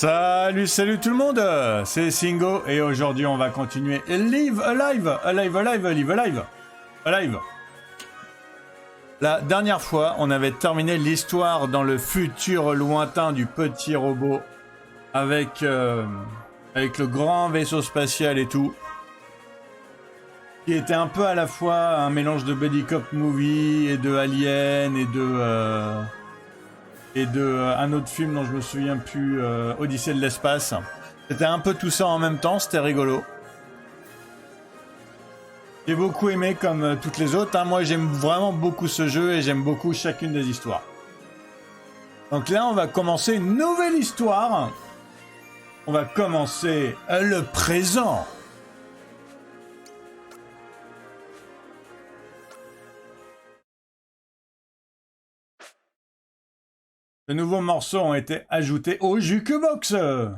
Salut, salut tout le monde, c'est Singo et aujourd'hui on va continuer Live Alive. La dernière fois, on avait terminé l'histoire dans le futur lointain du petit robot avec le grand vaisseau spatial et tout, qui était un peu à la fois un mélange de buddy cop movie et de Alien et de un autre film dont je me souviens plus, Odyssée de l'espace. C'était un peu tout ça en même temps, c'était rigolo. J'ai beaucoup aimé comme toutes les autres, hein. Moi j'aime vraiment beaucoup ce jeu et j'aime beaucoup chacune des histoires. Donc là on va commencer une nouvelle histoire. On va commencer le présent. De nouveaux morceaux ont été ajoutés au Jukebox. De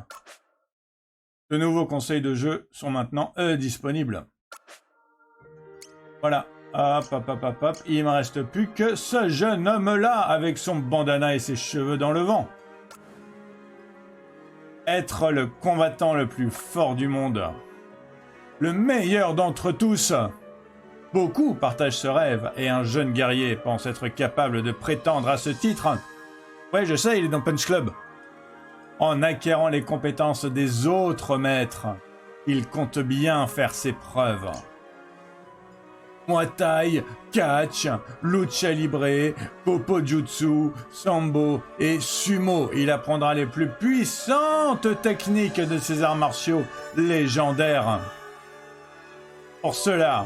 nouveaux conseils de jeu sont maintenant disponibles. Voilà. Hop, hop, hop, hop, hop. Il ne me reste plus que ce jeune homme-là avec son bandana et ses cheveux dans le vent. Être le combattant le plus fort du monde. Le meilleur d'entre tous. Beaucoup partagent ce rêve et un jeune guerrier pense être capable de prétendre à ce titre. Ouais, je sais, il est dans Punch Club. En acquérant les compétences des autres maîtres, il compte bien faire ses preuves. Muay Thai, catch, lucha libre, popo jutsu, sambo et sumo. Il apprendra les plus puissantes techniques de ces arts martiaux légendaires. Pour cela,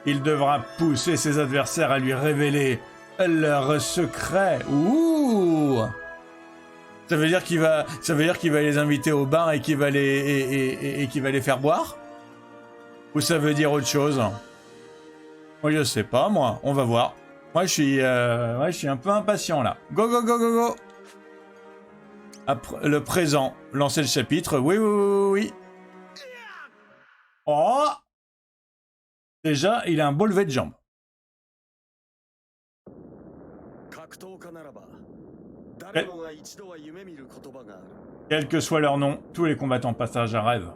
il devra pousser ses adversaires à lui révéler leurs secrets. Ouh! Ça veut dire qu'il va les inviter au bar et qu'il va les faire boire? Ou ça veut dire autre chose? Moi je sais pas, moi, on va voir. Moi je suis un peu impatient là. Go go go go go. Après, le présent, lancer le chapitre. Oui oui oui oui. Oh! Déjà, il a un beau levé de jambe. Quel que soit leur nom, tous les combattants partagent un rêve.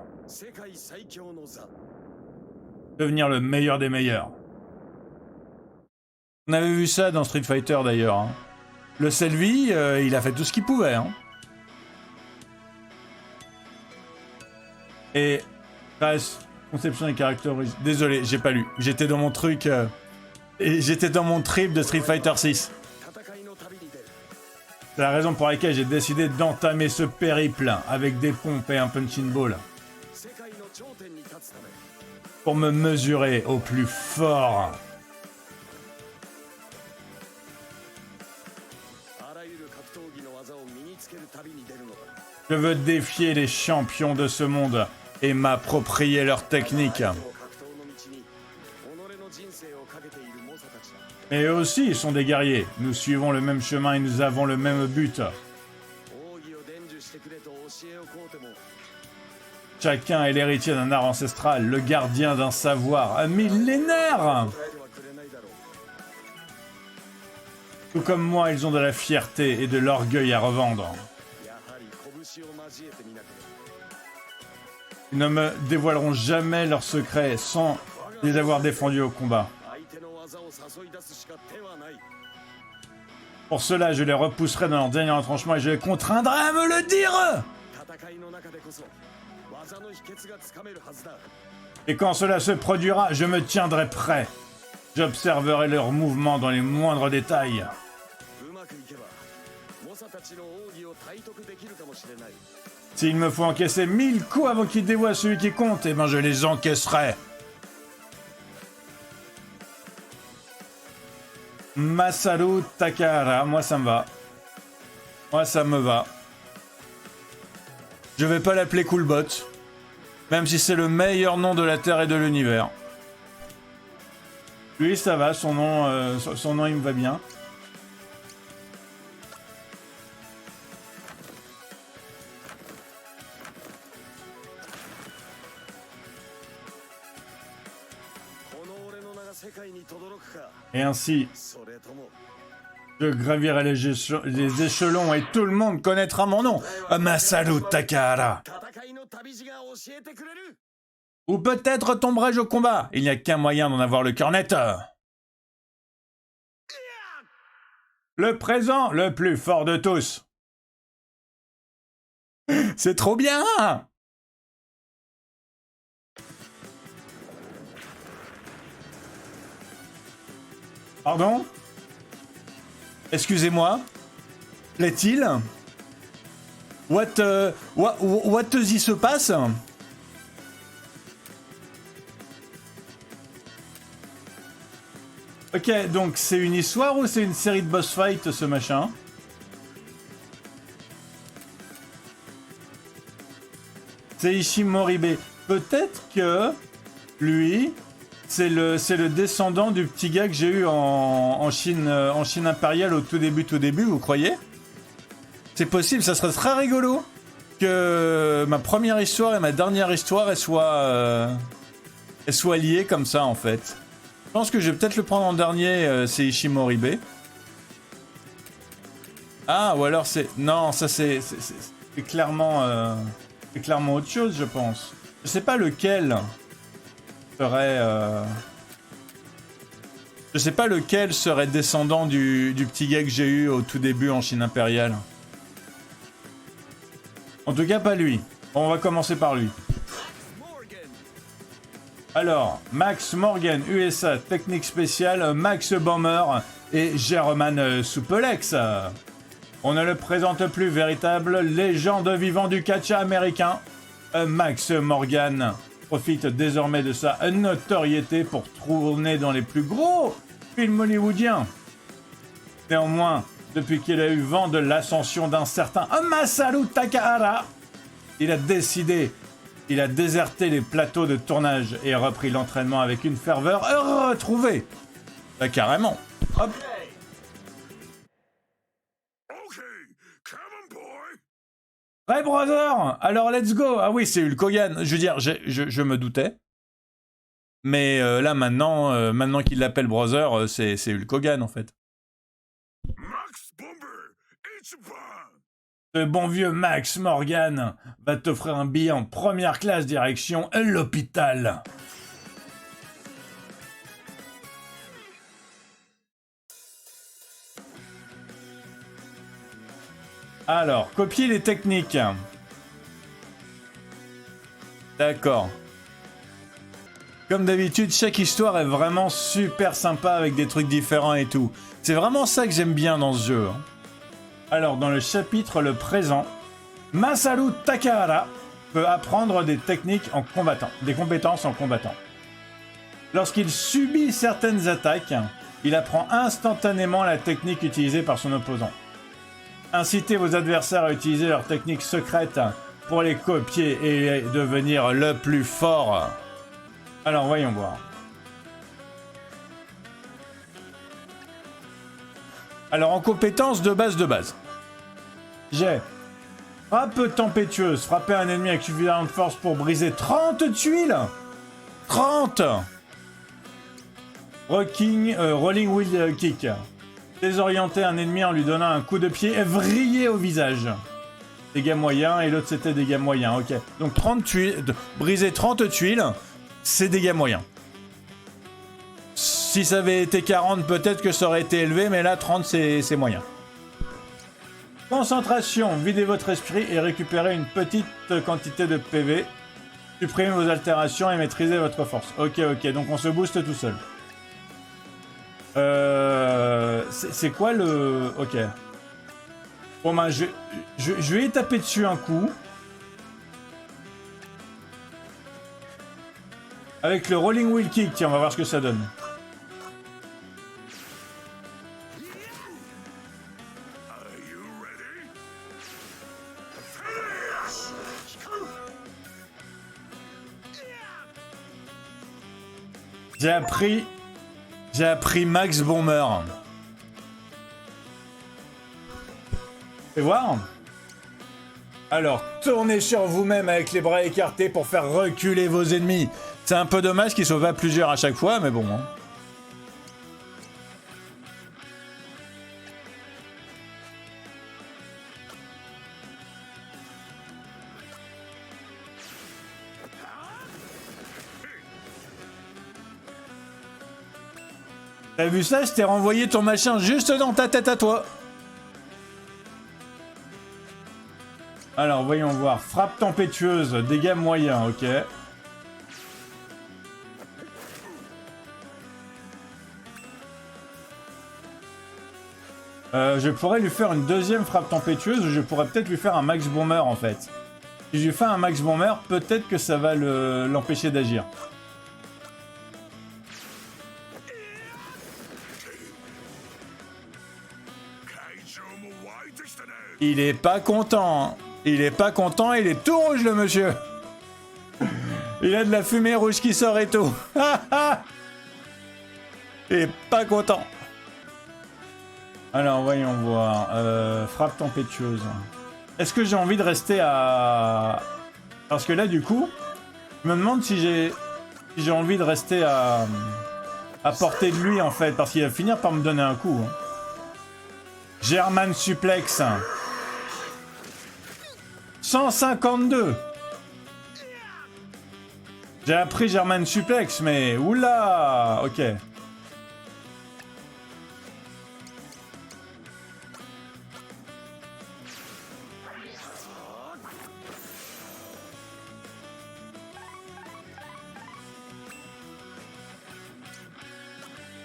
Devenir le meilleur des meilleurs. On avait vu ça dans Street Fighter d'ailleurs. Hein. Le Selvi, il a fait tout ce qu'il pouvait. Hein. Et conception et caractérisation. Désolé, j'ai pas lu. J'étais dans mon truc. J'étais dans mon trip de Street Fighter 6. C'est la raison pour laquelle j'ai décidé d'entamer ce périple avec des pompes et un punching ball. Pour me mesurer au plus fort. Je veux défier les champions de ce monde et m'approprier leurs techniques. Mais eux aussi, ils sont des guerriers. Nous suivons le même chemin et nous avons le même but. Chacun est l'héritier d'un art ancestral, le gardien d'un savoir millénaire. Tout comme moi, ils ont de la fierté et de l'orgueil à revendre. Ils ne me dévoileront jamais leurs secrets sans les avoir défendus au combat. Pour cela, je les repousserai dans leur dernier retranchement et je les contraindrai à me le dire. Et quand cela se produira, je me tiendrai prêt. J'observerai leurs mouvements dans les moindres détails. S'il me faut encaisser 1000 coups avant qu'ils dévoient celui qui compte, eh ben je les encaisserai. Masaru Takahara, moi ça me va. Moi ça me va. Je vais pas l'appeler Coolbot, même si c'est le meilleur nom de la Terre et de l'univers. Lui ça va, son nom il me va bien. Et ainsi, Je gravirai les échelons et tout le monde connaîtra mon nom. Masaru Takahara. Ou peut-être tomberai-je au combat. Il n'y a qu'un moyen d'en avoir le cœur net. Le présent, le plus fort de tous. C'est trop bien! Pardon? Excusez-moi? Plaît-il? What y se passe? Ok, donc c'est une histoire ou c'est une série de boss fight ce machin? C'est Ishimoribe. Peut-être que lui, c'est le descendant du petit gars que j'ai eu en Chine impériale au tout début, vous croyez? C'est possible, ça serait très rigolo que ma première histoire et ma dernière histoire elles soient liées comme ça en fait. Je pense que je vais peut-être le prendre en dernier, c'est Ishimoribe. Ah, ou alors c'est... Non, ça c'est clairement... c'est clairement autre chose, je pense. Je sais pas lequel serait... Je sais pas lequel serait descendant du petit gars que j'ai eu au tout début en Chine impériale. En tout cas, pas lui. Bon, on va commencer par lui. Alors, Max Morgan, USA, technique spéciale, Max Bomber et German Suplex. On ne le présente plus, véritable légende vivante du catch américain. Max Morgan profite désormais de sa notoriété pour tourner dans les plus gros films hollywoodiens. Néanmoins, depuis qu'il a eu vent de l'ascension d'un certain Masaru Takahara, il a déserté les plateaux de tournage et repris l'entraînement avec une ferveur retrouvée. Bah, carrément. Hop. Hey brother, alors let's go. Ah oui, c'est Hulk Hogan. Je veux dire, je me doutais. Mais là maintenant qu'il l'appelle brother, c'est Hulk Hogan en fait. Ce bon vieux Max Morgan va t'offrir un billet en première classe direction l'hôpital. Alors, copier les techniques. D'accord. Comme d'habitude, chaque histoire est vraiment super sympa avec des trucs différents et tout. C'est vraiment ça que j'aime bien dans ce jeu. Alors, dans le chapitre Le Présent, Masaru Takahara peut apprendre des techniques en combattant, des compétences en combattant. Lorsqu'il subit certaines attaques, il apprend instantanément la technique utilisée par son opposant. Incitez vos adversaires à utiliser leurs techniques secrètes pour les copier et devenir le plus fort. Alors, voyons voir. Alors, en compétences de base. J'ai frappe tempétueuse. Frapper un ennemi avec suffisamment de force pour briser 30 tuiles. 30. Rolling wheel kick. Désorienter un ennemi en lui donnant un coup de pied et vriller au visage. Dégâts moyens, et l'autre c'était dégâts moyens, ok. Donc 30 tuiles, briser 30 tuiles, c'est dégâts moyens. Si ça avait été 40, peut-être que ça aurait été élevé, mais là 30 c'est moyen. Concentration, videz votre esprit et récupérez une petite quantité de PV. Supprimez vos altérations et maîtrisez votre force. Ok, donc on se booste tout seul. C'est quoi le... Ok. Bon ben, je vais y taper dessus un coup. Avec le rolling wheel kick, tiens, on va voir ce que ça donne. J'ai appris Max Bomber. Et voir. Alors, tournez sur vous-même avec les bras écartés pour faire reculer vos ennemis. C'est un peu dommage qu'ils soient pas plusieurs à chaque fois, mais bon. Hein. T'as vu ça? Je t'ai renvoyé ton machin juste dans ta tête à toi. Alors, voyons voir. Frappe tempétueuse, dégâts moyens, ok. Je pourrais lui faire une deuxième frappe tempétueuse ou je pourrais peut-être lui faire un max bomber en fait. Si je lui fais un max bomber, peut-être que ça va l'empêcher d'agir. Il est pas content. Il est pas content, il est tout rouge le monsieur. Il a de la fumée rouge qui sort et tout. Il est pas content. Alors voyons voir. Frappe tempétueuse. Est-ce que j'ai envie de rester à... Parce que là du coup, je me demande si j'ai envie de rester à portée de lui en fait. Parce qu'il va finir par me donner un coup. Hein. German suplex. 152. J'ai appris German suplex, mais oula. Ok.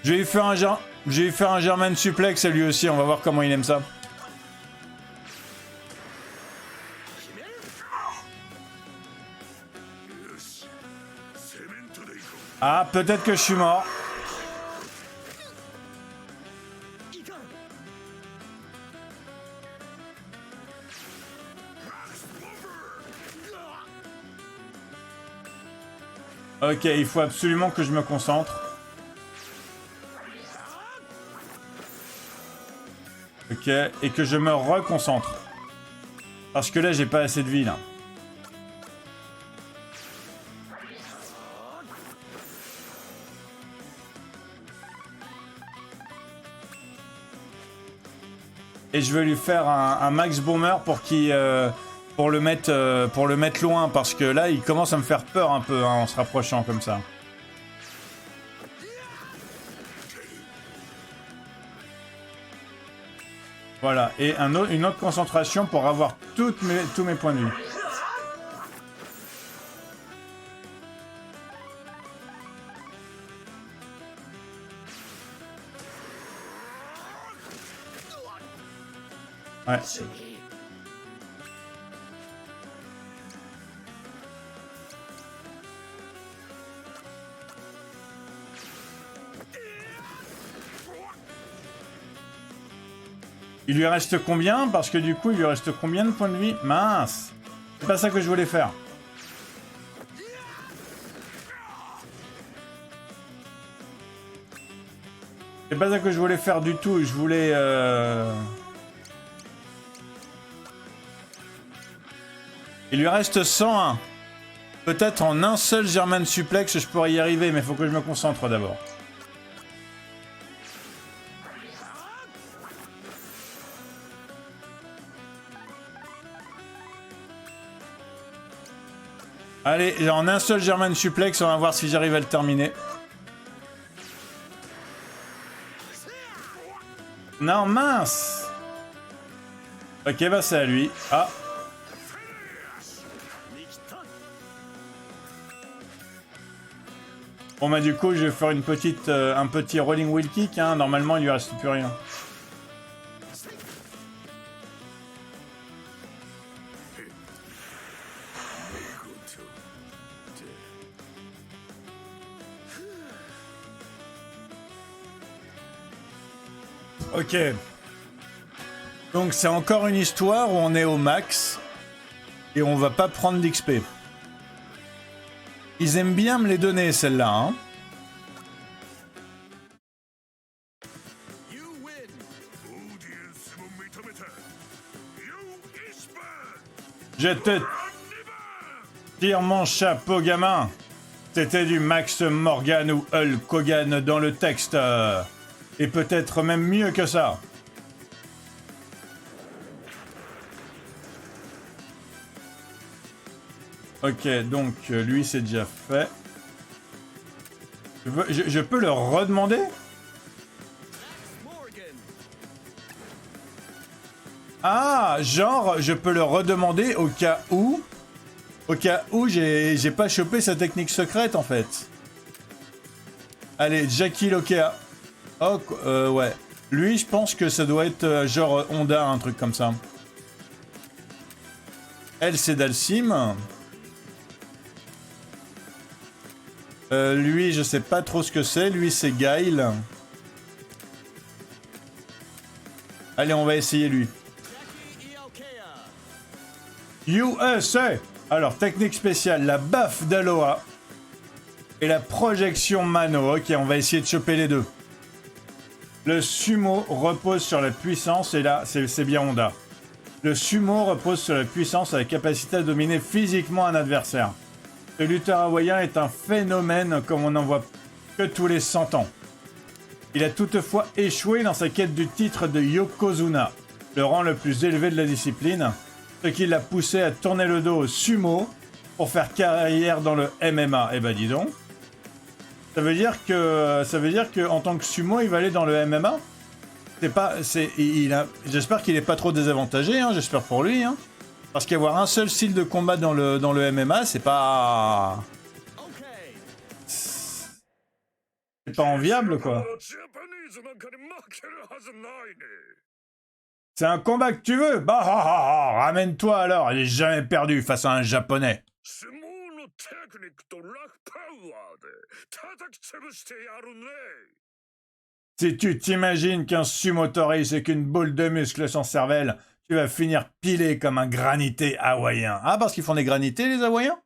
Je vais lui faire un German suplex à lui aussi, on va voir comment il aime ça. Ah, peut-être que je suis mort. Ok, il faut absolument que je me concentre. Ok, et que je me reconcentre. Parce que là, j'ai pas assez de vie, là. Et je vais lui faire un max bomber pour qu'il... pour le mettre loin, parce que là, il commence à me faire peur un peu, hein, en se rapprochant comme ça. Voilà, et une autre concentration pour avoir tous mes points de vie. Ouais. Il lui reste combien? Parce que du coup, il lui reste combien de points de vie? Mince! C'est pas ça que je voulais faire. C'est pas ça que je voulais faire du tout. Je voulais... Il lui reste 101. Peut-être en un seul German suplex, je pourrais y arriver, mais il faut que je me concentre d'abord. Allez, en un seul German suplex, on va voir si j'arrive à le terminer. Non, mince! Ok, bah c'est à lui. Ah! Bon bah du coup, je vais faire un petit rolling wheel kick, hein. Normalement, il lui reste plus rien. Ok. Donc c'est encore une histoire où on est au max et on va pas prendre d'XP. Ils aiment bien me les donner celles-là, hein. Je te tire mon chapeau, gamin. C'était du Max Morgan ou Hulk Hogan dans le texte. Et peut-être même mieux que ça. Ok, donc lui c'est déjà fait. Je peux le redemander? Ah, genre, je peux le redemander au cas où... Au cas où j'ai pas chopé sa technique secrète, en fait. Allez, Jackie Lokea. Oh, ouais. Lui, je pense que ça doit être genre Honda, un truc comme ça. Elle, c'est Dalsim. Lui, je sais pas trop ce que c'est. Lui, c'est Gail. Allez, on va essayer lui. USA. Alors, technique spéciale, la baffe d'Aloha. Et la projection Mano. Ok, on va essayer de choper les deux. Le sumo repose sur la puissance. Et là, c'est bien Honda. Le sumo repose sur la puissance et la capacité à dominer physiquement un adversaire. Ce lutteur hawaïen est un phénomène comme on n'en voit que tous les 100 ans. Il a toutefois échoué dans sa quête du titre de Yokozuna, le rang le plus élevé de la discipline, ce qui l'a poussé à tourner le dos au sumo pour faire carrière dans le MMA. Eh ben dis donc. Ça veut dire que en tant que sumo, il va aller dans le MMA? J'espère qu'il est pas trop désavantagé, hein, j'espère pour lui, hein. Parce qu'avoir un seul style de combat dans le MMA, c'est pas enviable, quoi. C'est un combat que tu veux? Bah, ramène-toi alors, il est jamais perdu face à un japonais. Si tu t'imagines qu'un sumotori c'est qu'une boule de muscle sans cervelle, tu vas finir pilé comme un granité hawaïen. Ah, parce qu'ils font des granités, les hawaïens?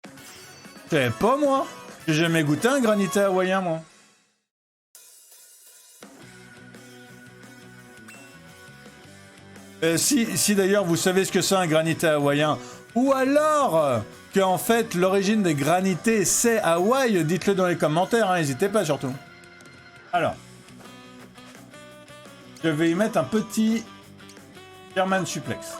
Je savais pas, moi. J'ai jamais goûté un granité hawaïen, moi. Si d'ailleurs vous savez ce que c'est un granité hawaïen, ou alors que en fait l'origine des granités c'est Hawaï, dites-le dans les commentaires, hein, n'hésitez pas surtout. Alors, je vais y mettre un petit German suplex.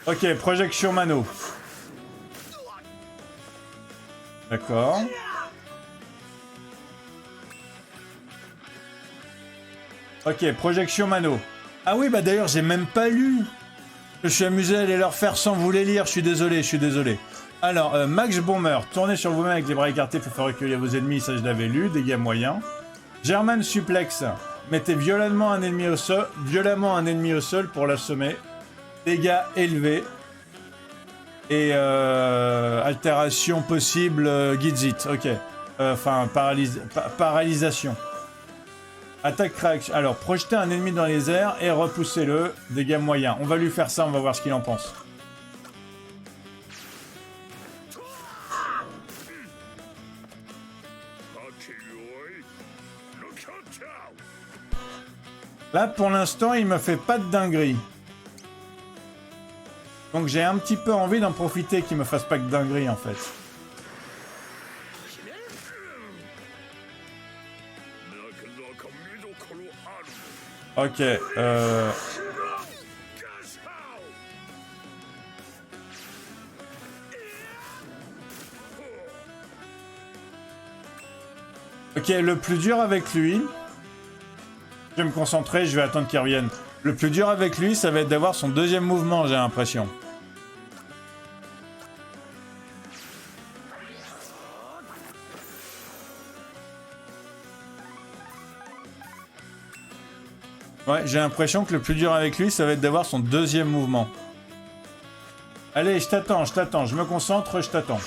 Ok, projection mano. D'accord. Ok, projection mano. Ah oui, bah d'ailleurs, j'ai même pas lu. Je suis amusé à aller leur faire sans vous les lire. Je suis désolé. Alors, Max Bomber, tournez sur vous-même avec les bras écartés pour faire reculer vos ennemis. Ça, je l'avais lu. Dégâts moyens. German suplex. Mettez violemment un ennemi au sol pour l'assommer. Dégâts élevés. Et altération possible, Gizit. Ok. Enfin, paralysation. Attaque réaction. Alors, projetez un ennemi dans les airs et repoussez-le. Dégâts moyens. On va lui faire ça, on va voir ce qu'il en pense. Là, pour l'instant, il me fait pas de dinguerie. Donc j'ai un petit peu envie d'en profiter qu'il me fasse pas de dinguerie, en fait. Ok, Ok, le plus dur avec lui... Je vais me concentrer, je vais attendre qu'il revienne. Le plus dur avec lui, ça va être d'avoir son deuxième mouvement, j'ai l'impression. Ouais, j'ai l'impression que le plus dur avec lui, ça va être d'avoir son deuxième mouvement. Allez, je t'attends, je me concentre, je t'attends.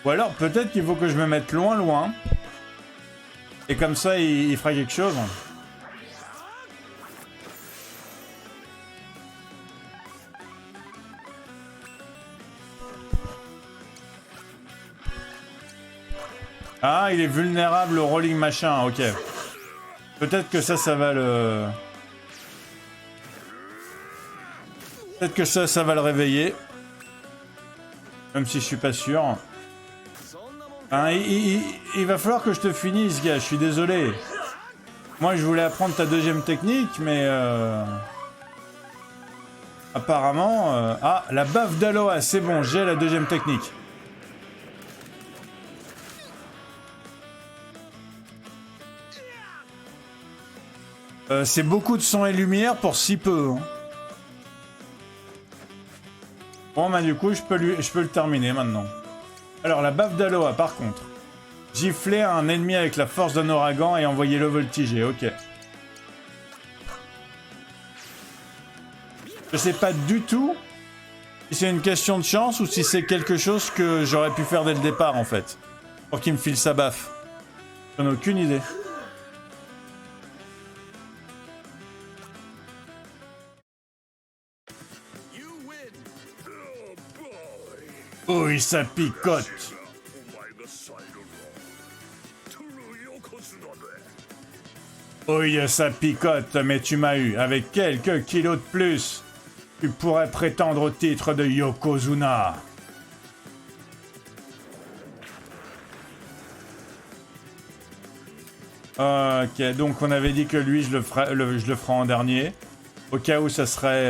Ou alors, peut-être qu'il faut que je me mette loin. Et comme ça, il fera quelque chose. Ah, il est vulnérable au rolling machin, ok. Peut-être que ça va le... Peut-être que ça va le réveiller. Même si je suis pas sûr. Hein, il va falloir que je te finisse, gars, je suis désolé. Moi, je voulais apprendre ta deuxième technique, mais... apparemment... Ah, la baffe d'Aloha, c'est bon, j'ai la deuxième technique. C'est beaucoup de son et lumière pour si peu. Hein. Bon, bah du coup, je peux le terminer maintenant. Alors, la baffe d'Aloha, par contre. Gifler un ennemi avec la force d'un ouragan et envoyer le voltiger, ok. Je sais pas du tout si c'est une question de chance ou si c'est quelque chose que j'aurais pu faire dès le départ, en fait. Pour qu'il me file sa baffe. J'en ai aucune idée. Oui, ça picote. Oui, ça picote, mais tu m'as eu. Avec quelques kilos de plus, tu pourrais prétendre au titre de Yokozuna. Ok, donc on avait dit que lui, je le ferai en dernier. Au cas où ça serait...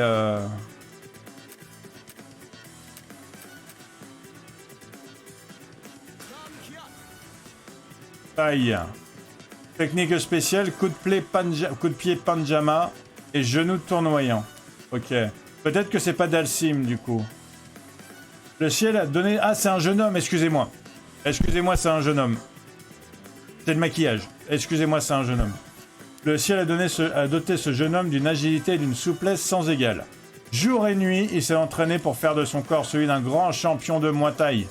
Aïe. Technique spéciale, coup de pied panjama et genou tournoyant. Ok. Peut-être que c'est pas Dalsim du coup. Le ciel a donné... Ah, c'est un jeune homme, excusez-moi. Excusez-moi, c'est un jeune homme. C'est le maquillage. Excusez-moi, c'est un jeune homme. Le ciel a doté ce jeune homme d'une agilité et d'une souplesse sans égale. Jour et nuit, il s'est entraîné pour faire de son corps celui d'un grand champion de Muay Thai.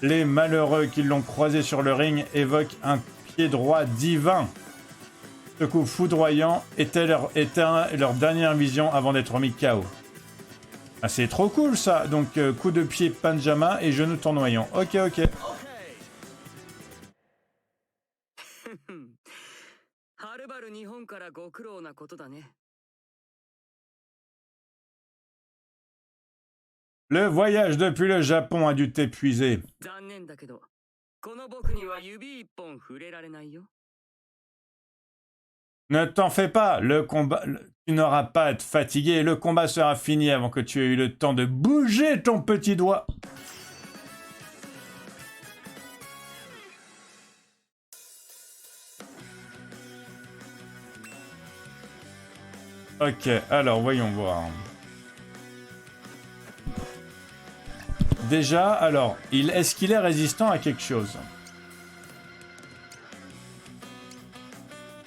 Les malheureux qui l'ont croisé sur le ring évoquent un pied droit divin. Ce coup foudroyant était leur dernière vision avant d'être mis KO. Ah, c'est trop cool ça. Donc coup de pied panjama et genou tournoyant. Ok, ok. Le voyage depuis le Japon a dû t'épuiser. Ne t'en fais pas, le combat... Tu n'auras pas à te fatiguer, le combat sera fini avant que tu aies eu le temps de bouger ton petit doigt. Ok, alors voyons voir. Déjà, alors, est-ce qu'il est résistant à quelque chose?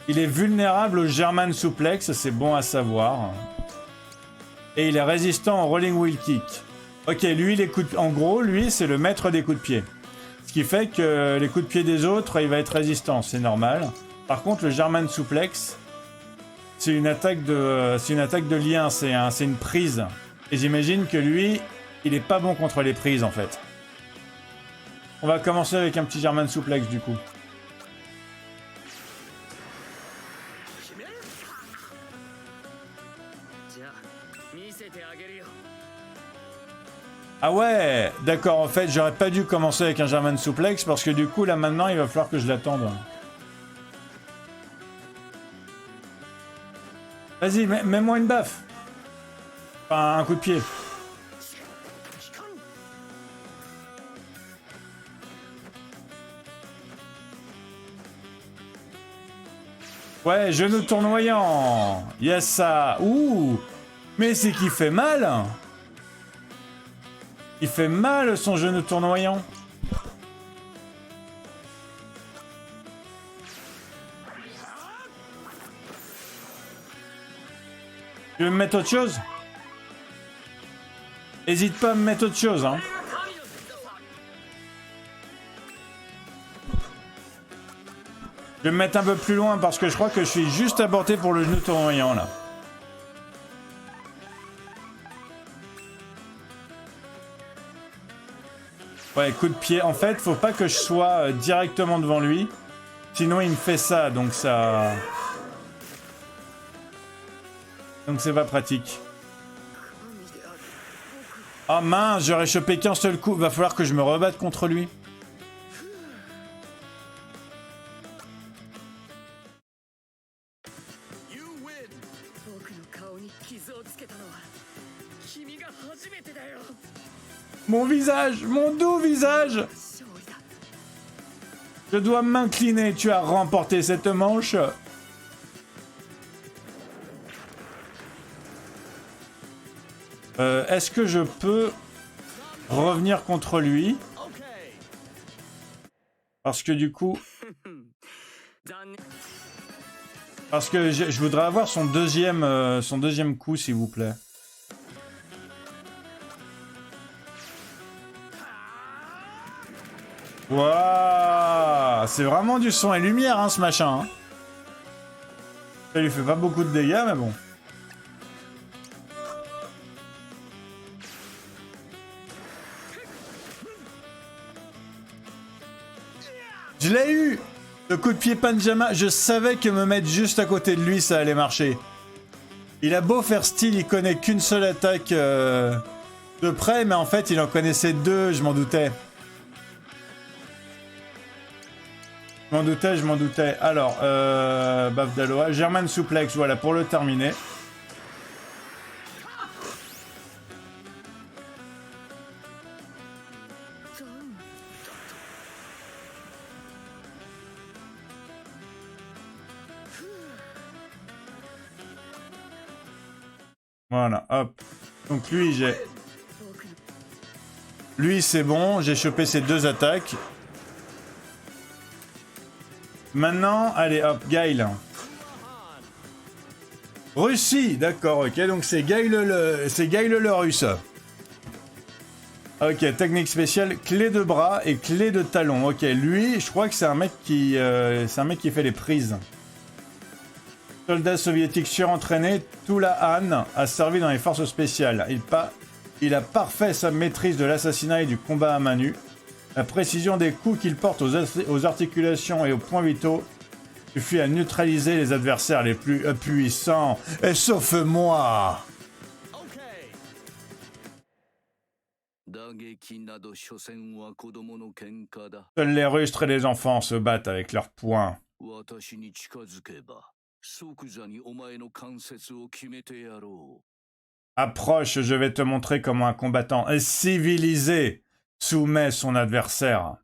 Il est vulnérable au German Suplex, c'est bon à savoir. Et il est résistant au Rolling Wheel Kick. Ok, lui, en gros, lui, c'est le maître des coups de pied. Ce qui fait que les coups de pied des autres, il va être résistant, c'est normal. Par contre, le German Suplex, c'est une attaque de lien, c'est une prise. Et j'imagine que lui, il est pas bon contre les prises, en fait. On va commencer avec un petit German Suplex, du coup. Ah ouais, d'accord, en fait, j'aurais pas dû commencer avec un German Suplex parce que du coup, là, maintenant, il va falloir que je l'attende. Vas-y, mets-moi une baffe. Enfin, un coup de pied. Ouais, genou tournoyant. Yes, ça. Ouh. Mais c'est qu'il fait mal. Il fait mal son genou tournoyant. Tu veux me mettre autre chose? Hésite pas à me mettre autre chose, hein. Je vais me mettre un peu plus loin parce que je crois que je suis juste à portée pour le genou tournoyant, là. Ouais, coup de pied. En fait, faut pas que je sois directement devant lui. Sinon, il me fait ça, donc ça... Donc c'est pas pratique. Ah mince, j'aurais chopé qu'un seul coup. Va falloir que je me rebatte contre lui. visage, mon doux visage. Je dois m'incliner, tu as remporté cette manche. Est-ce que je peux revenir contre lui? Parce que du coup... Parce que je voudrais avoir son deuxième coup, s'il vous plaît. Waouh, c'est vraiment du son et lumière, hein, ce machin. Hein. Ça lui fait pas beaucoup de dégâts, mais bon. Je l'ai eu! Le coup de pied Panjama, je savais que me mettre juste à côté de lui, ça allait marcher. Il a beau faire style, il connaît qu'une seule attaque de près, mais en fait, il en connaissait deux, je m'en doutais. Je m'en doutais. Alors, baffe d'Aloha. German Suplex, voilà, pour le terminer. Voilà, hop. Donc lui, j'ai... Lui, c'est bon, j'ai chopé ses deux attaques. Maintenant, allez, hop, Gail. Russie, d'accord, ok, donc c'est Gail le russe. Ok, technique spéciale, clé de bras et clé de talon. Ok, lui, je crois que c'est un mec qui fait les prises. Soldat soviétique surentraîné, Tula Han a servi dans les forces spéciales. Il a parfait sa maîtrise de l'assassinat et du combat à main nue. La précision des coups qu'il porte aux articulations et aux points vitaux suffit à neutraliser les adversaires les plus puissants. Et sauf moi. Seuls les rustres et les enfants se battent avec leurs poings. Approche, je vais te montrer comment un combattant civilisé soumet son adversaire.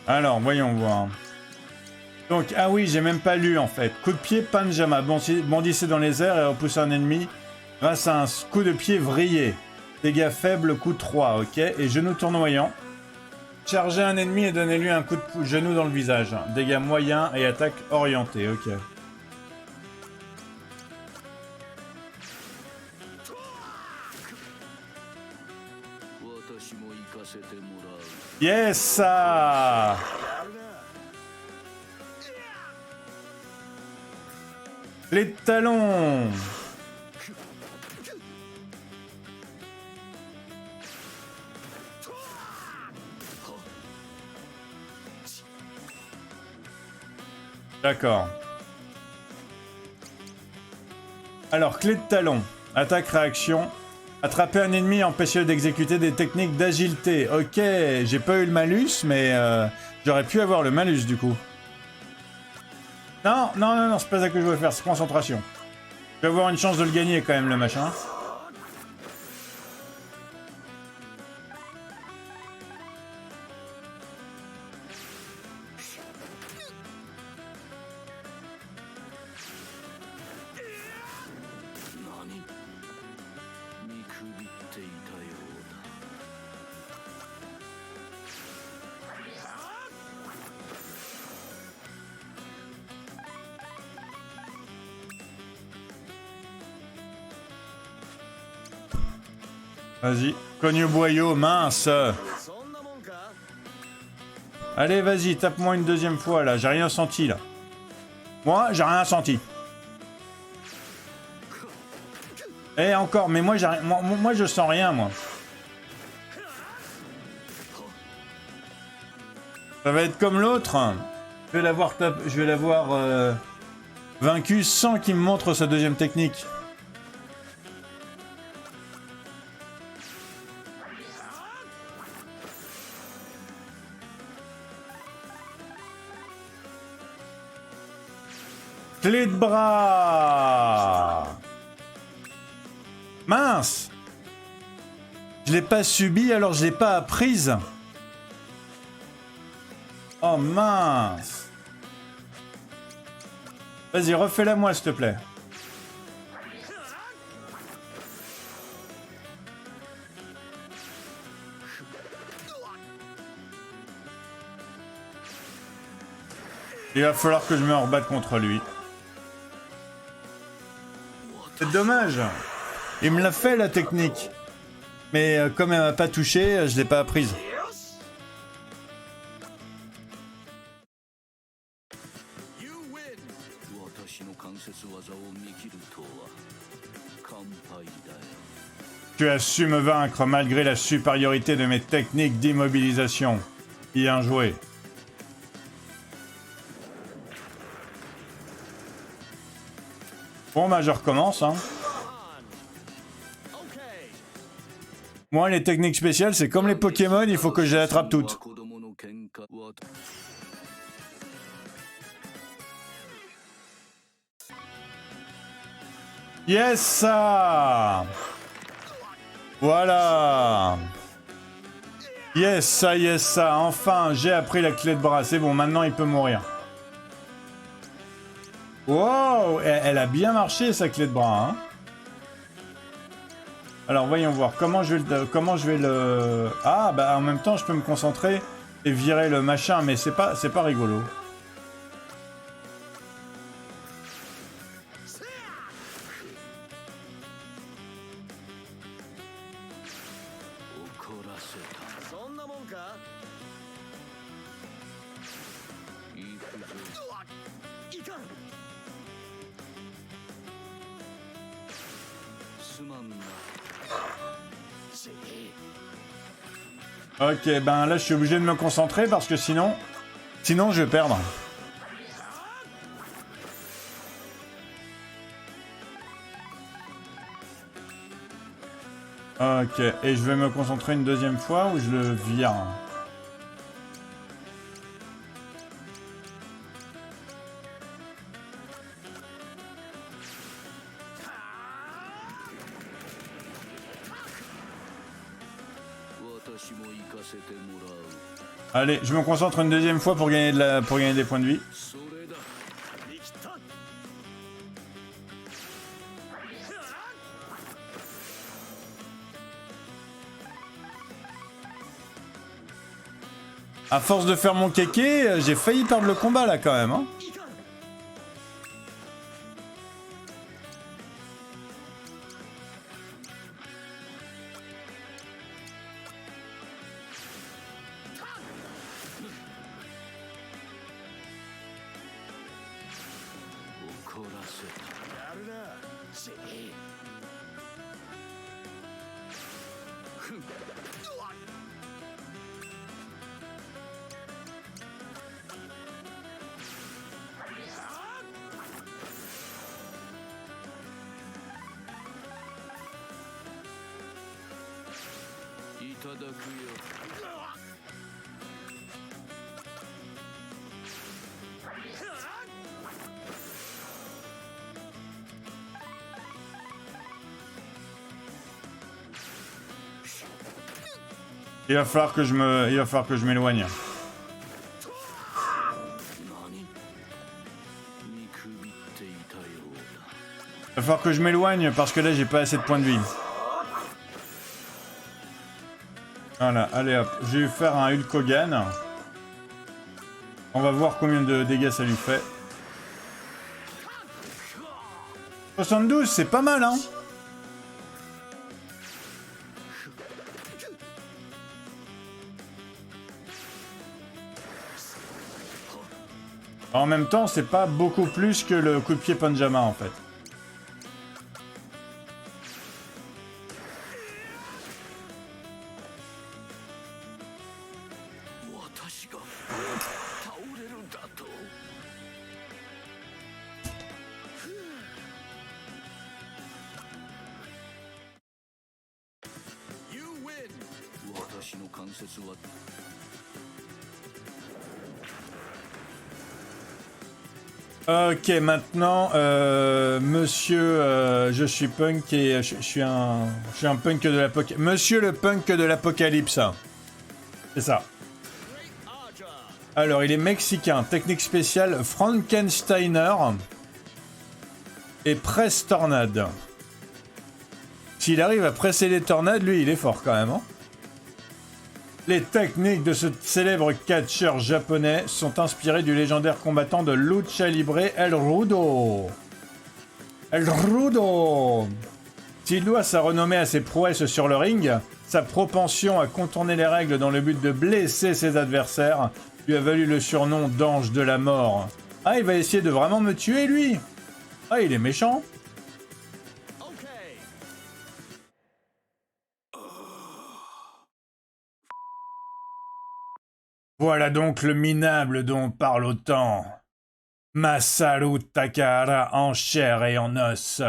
Alors, voyons voir. Donc, ah oui, j'ai même pas lu en fait. Coup de pied Panjama. Bondissez dans les airs et repoussez un ennemi grâce à un coup de pied vrillé. Dégâts faibles, coup 3, ok. Et genou tournoyant. Chargez un ennemi et donnez-lui un coup de genou dans le visage. Dégâts moyens et attaque orientée, ok. Yes, ça. Les talons. D'accord. Alors, clé de talon. Attaque-réaction. Attraper un ennemi et empêcher d'exécuter des techniques d'agilité. Ok, j'ai pas eu le malus, mais j'aurais pu avoir le malus du coup. Non, non, non, non, c'est pas ça que je veux faire, c'est concentration. Je vais avoir une chance de le gagner quand même, le machin. Vas-y, cogne au boyau, mince. Allez, vas-y, tape-moi une deuxième fois, là. J'ai rien senti, là. Moi, j'ai rien senti. Et encore, mais moi, moi, je sens rien, moi. Ça va être comme l'autre. Je vais l'avoir vaincu sans qu'il me montre sa deuxième technique. Clé de bras. Mince. Je l'ai pas subi, alors je l'ai pas apprise. Oh mince. Vas-y, refais-la moi, s'il te plaît. Il va falloir que je me rebatte contre lui. C'est dommage. Il me l'a fait, la technique. Mais comme elle m'a pas touché, je l'ai pas apprise. Tu as su me vaincre malgré la supériorité de mes techniques d'immobilisation. Bien joué. Bon bah je recommence hein. Moi les techniques spéciales c'est comme les Pokémon, il faut que je les attrape toutes. Yes ça. Voilà. Yes ça, enfin j'ai appris la clé de bras, c'est bon, maintenant il peut mourir. Wow, elle a bien marché sa clé de bras. Hein. Alors voyons voir comment je vais le. Ah bah en même temps je peux me concentrer et virer le machin, mais c'est pas rigolo. Ok, ben là je suis obligé de me concentrer parce que sinon je vais perdre. Ok, et je vais me concentrer une deuxième fois ou je le vire. Allez, je me concentre une deuxième fois pour gagner des points de vie. À force de faire mon kéké, j'ai failli perdre le combat là quand même. Hein. Il va falloir que je m'éloigne. Il va falloir que je m'éloigne parce que là j'ai pas assez de points de vie. Voilà, allez hop, je vais faire un Hulk Hogan. On va voir combien de dégâts ça lui fait. 72, c'est pas mal hein. En même temps, c'est pas beaucoup plus que le coup de pied Panjama en fait. Ok, maintenant, monsieur, je suis punk et je suis un punk de l'apocalypse. Monsieur le punk de l'apocalypse. C'est ça. Alors, il est mexicain, technique spéciale Frankensteiner et presse tornade. S'il arrive à presser les tornades, lui, il est fort quand même. Hein. Les techniques de ce célèbre catcheur japonais sont inspirées du légendaire combattant de lucha libre El Rudo. El Rudo. S'il doit sa renommée à ses prouesses sur le ring, sa propension à contourner les règles dans le but de blesser ses adversaires lui a valu le surnom d'Ange de la Mort. Ah, il va essayer de vraiment me tuer, lui. Ah, il est méchant. Voilà donc le minable dont on parle autant. Masaru Takahara en chair et en os.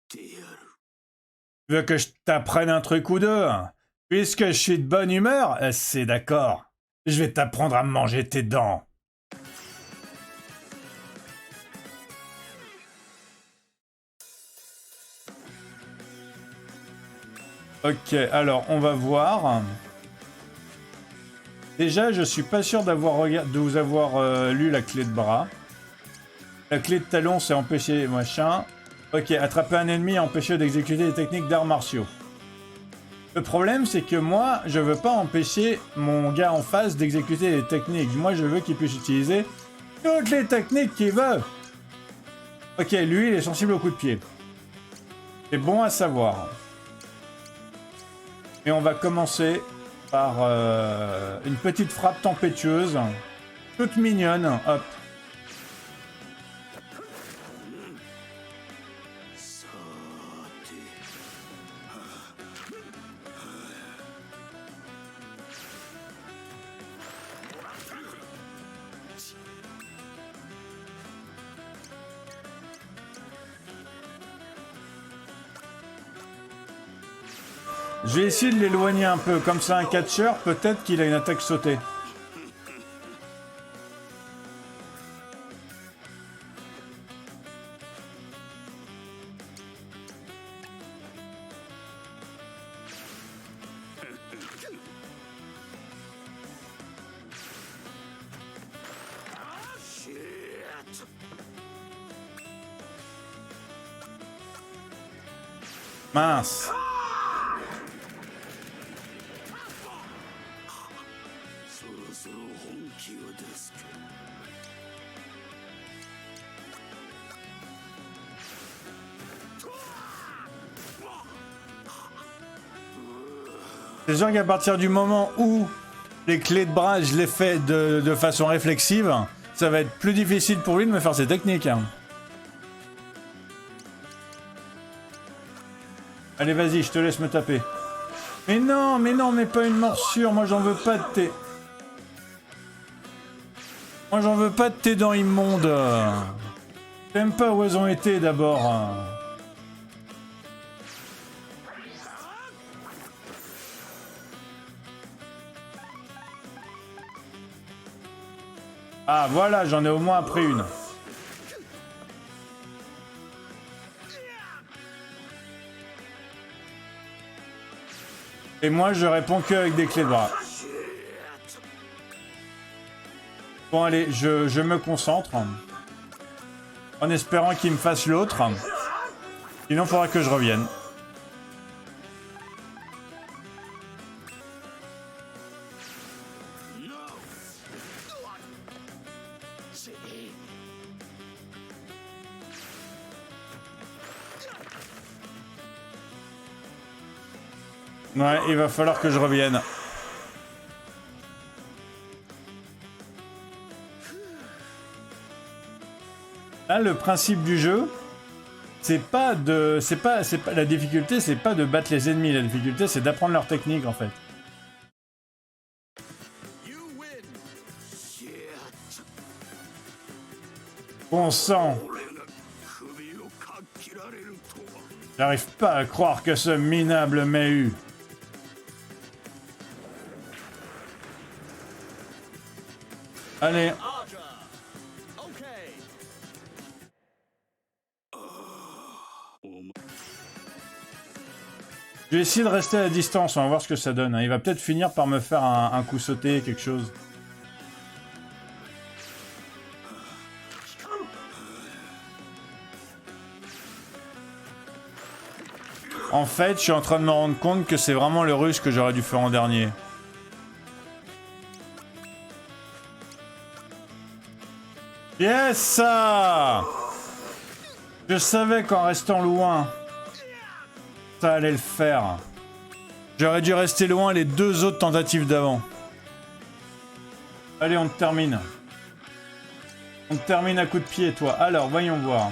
Tu veux que je t'apprenne un truc ou deux? Puisque je suis de bonne humeur, c'est d'accord. Je vais t'apprendre à manger tes dents. Ok, alors on va voir. Déjà, je suis pas sûr de vous avoir lu la clé de bras. La clé de talon, c'est empêcher machin. Ok, attraper un ennemi et empêcher d'exécuter des techniques d'arts martiaux. Le problème, c'est que moi, je veux pas empêcher mon gars en face d'exécuter les techniques. Moi, je veux qu'il puisse utiliser toutes les techniques qu'il veut. Ok, lui, il est sensible au coup de pied. C'est bon à savoir. Et on va commencer par une petite frappe tempétueuse. Toute mignonne. Hop. Je vais essayer de l'éloigner un peu. Comme c'est un catcheur, peut-être qu'il a une attaque sautée. Mince. C'est sûr qu'à partir du moment où les clés de bras, je les fais de façon réflexive, ça va être plus difficile pour lui de me faire ses techniques. Hein. Allez, vas-y, je te laisse me taper. Mais non, mais pas une morsure. Moi, j'en veux pas de tes... Moi, j'en veux pas de tes dents immondes. J'aime pas où elles ont été, d'abord. Ah, voilà, j'en ai au moins appris une. Et moi, je réponds que avec des clés de bras. Bon, allez, je me concentre. En espérant qu'il me fasse l'autre. Sinon, il faudra que je revienne. Ouais, il va falloir que je revienne. Là, le principe du jeu, c'est pas la difficulté, c'est pas de battre les ennemis. La difficulté, c'est d'apprendre leur technique, en fait. Bon sang. J'arrive pas à croire que ce minable m'ait eu. Allez. Je vais essayer de rester à la distance, on va voir ce que ça donne. Il va peut-être finir par me faire un coup sauté, quelque chose. En fait, je suis en train de me rendre compte que c'est vraiment le russe que j'aurais dû faire en dernier. Yes, ça! Je savais qu'en restant loin, ça allait le faire. J'aurais dû rester loin les deux autres tentatives d'avant. Allez, on termine. On termine à coup de pied, toi. Alors, voyons voir.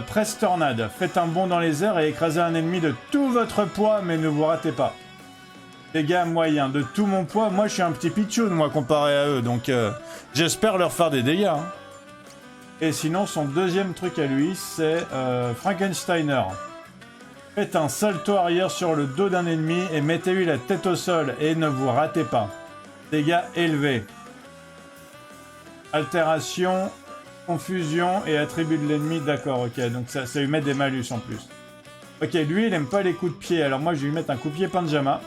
Presse tornade. Faites un bond dans les airs et écrasez un ennemi de tout votre poids, mais ne vous ratez pas. Dégâts moyens. De tout mon poids, moi je suis un petit pitchoun, moi, comparé à eux. Donc, j'espère leur faire des dégâts. Hein. Et sinon, son deuxième truc à lui, c'est Frankensteiner. Faites un salto arrière sur le dos d'un ennemi et mettez-lui la tête au sol et ne vous ratez pas. Dégâts élevés. Altération, confusion et attribut de l'ennemi. D'accord, ok. Donc ça lui met des malus en plus. Ok, lui, il aime pas les coups de pied. Alors moi, je vais lui mettre un coup de pied Panjama.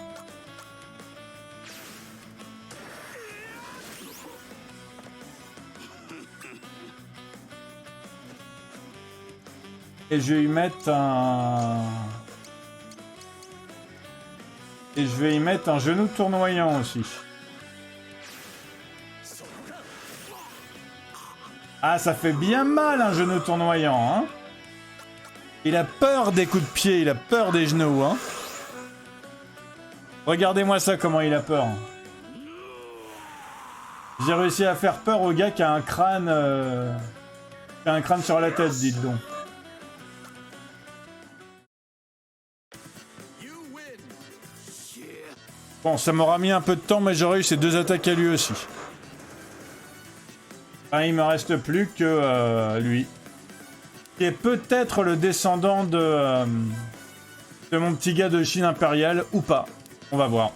Et je vais lui mettre un... Et je vais y mettre un genou tournoyant aussi. Ah, ça fait bien mal un genou tournoyant, hein. Il a peur des coups de pied, il a peur des genoux, hein. Regardez-moi ça, comment il a peur. J'ai réussi à faire peur au gars qui a un crâne... qui a un crâne sur la tête, dites donc. Bon, ça m'aura mis un peu de temps, mais j'aurais eu ces deux attaques à lui aussi. Enfin, il me reste plus que lui. Qui est peut-être le descendant de mon petit gars de Chine impériale, ou pas. On va voir.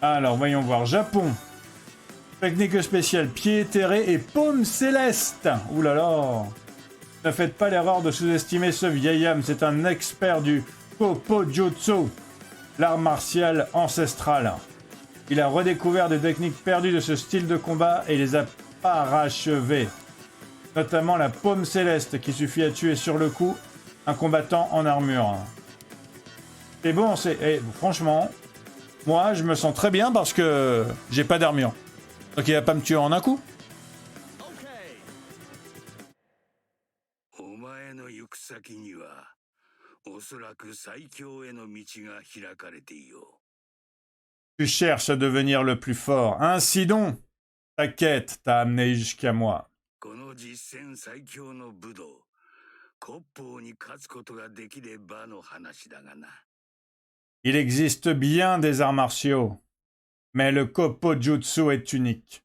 Alors, voyons voir. Japon. Technique spéciale, pied éthéré et paume céleste. Ouh là là. Ne faites pas l'erreur de sous-estimer ce vieil âme. C'est un expert du Kopojutsu, l'art martial ancestral. Il a redécouvert des techniques perdues de ce style de combat et les a parachevées. Notamment la paume céleste qui suffit à tuer sur le coup un combattant en armure. Et bon, franchement, moi je me sens très bien parce que j'ai pas d'armure. Donc il va pas me tuer en un coup. Tu cherches à devenir le plus fort. Ainsi donc, ta quête t'a amené jusqu'à moi. Il existe bien des arts martiaux, mais le Kopojutsu est unique.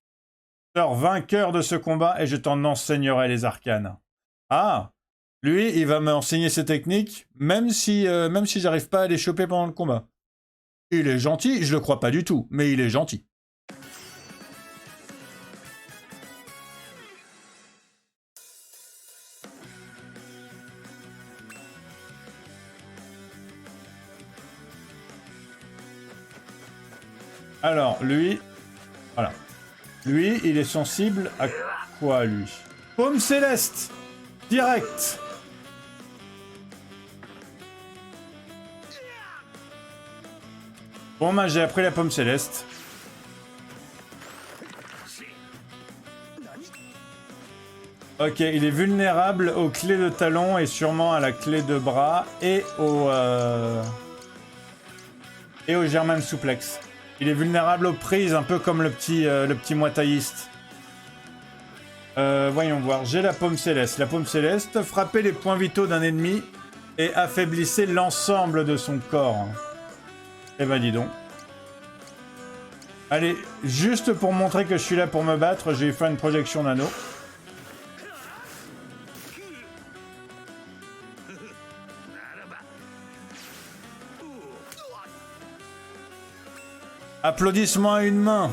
Sors vainqueur de ce combat et je t'en enseignerai les arcanes. Ah, lui, il va m'enseigner ses techniques, même si j'arrive pas à les choper pendant le combat. Il est gentil, je le crois pas du tout, mais il est gentil. Alors, lui... Voilà. Lui, il est sensible à quoi, lui? Paume céleste! Direct! Bon, bah, j'ai appris la paume céleste. Ok, il est vulnérable aux clés de talon et sûrement à la clé de bras et et au German Suplex. Il est vulnérable aux prises, un peu comme le petit moitailliste. Voyons voir. J'ai la paume céleste. La paume céleste, frappez les points vitaux d'un ennemi et affaiblissez l'ensemble de son corps. Eh ben dis donc. Allez, juste pour montrer que je suis là pour me battre, je vais faire une projection d'anneau. Applaudissements à une main.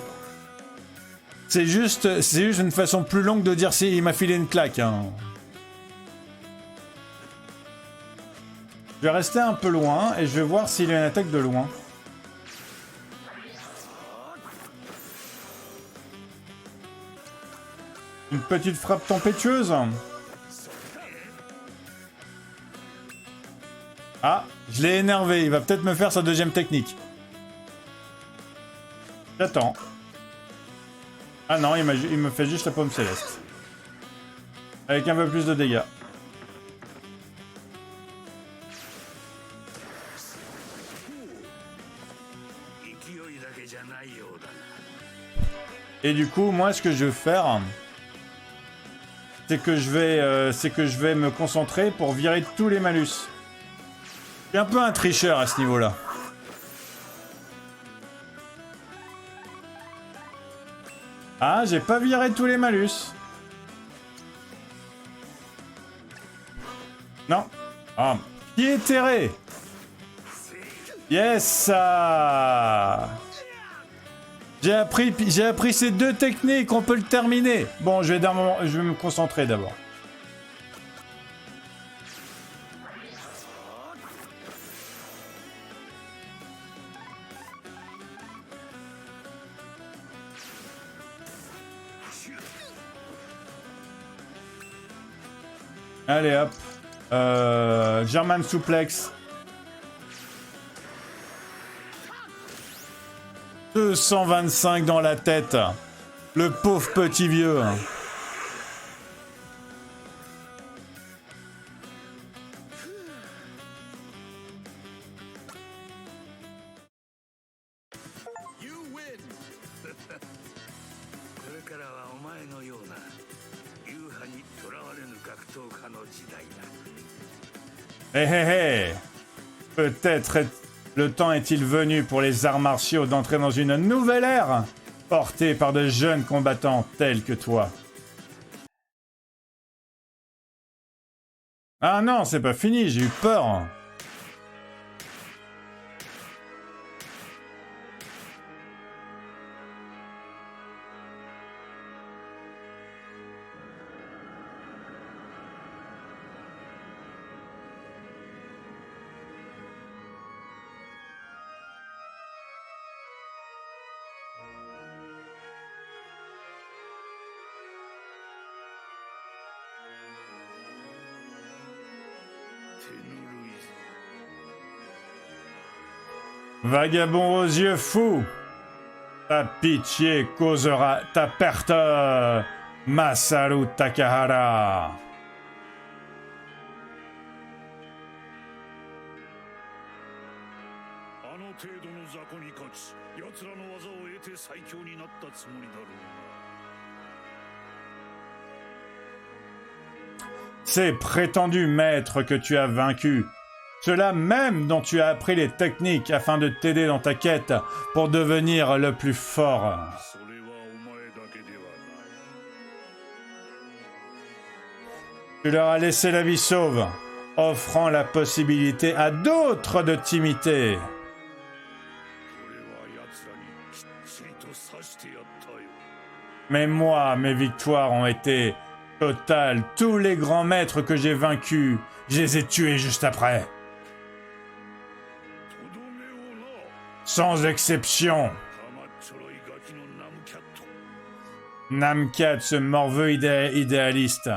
C'est juste une façon plus longue de dire si il m'a filé une claque. Hein. Je vais rester un peu loin et je vais voir s'il a une attaque de loin. Une petite frappe tempétueuse. Ah, je l'ai énervé. Il va peut-être me faire sa deuxième technique. J'attends. Ah non, il me fait juste la paume céleste. Avec un peu plus de dégâts. Et du coup, moi, ce que je vais faire, c'est que je vais me concentrer pour virer tous les malus. Je suis un peu un tricheur à ce niveau-là. Ah, j'ai pas viré tous les malus. Non. Ah, pied terré. Yes, ça. J'ai appris ces deux techniques, on peut le terminer. Bon, je vais me concentrer d'abord. Allez hop. German Suplex. 225 dans la tête. Le pauvre petit vieux. Hé hé hé. Peut-être le temps est-il venu pour les arts martiaux d'entrer dans une nouvelle ère, portée par de jeunes combattants tels que toi. Ah non, c'est pas fini, j'ai eu peur. Vagabond aux yeux fous, ta pitié causera ta perte, Masaru Takahara. Ces prétendus maîtres que tu as vaincus, ceux-là même dont tu as appris les techniques afin de t'aider dans ta quête pour devenir le plus fort. Tu leur as laissé la vie sauve, offrant la possibilité à d'autres de t'imiter. Mais moi, mes victoires ont été totales. Tous les grands maîtres que j'ai vaincus, je les ai tués juste après. Sans exception. Namkat, ce morveux idéaliste.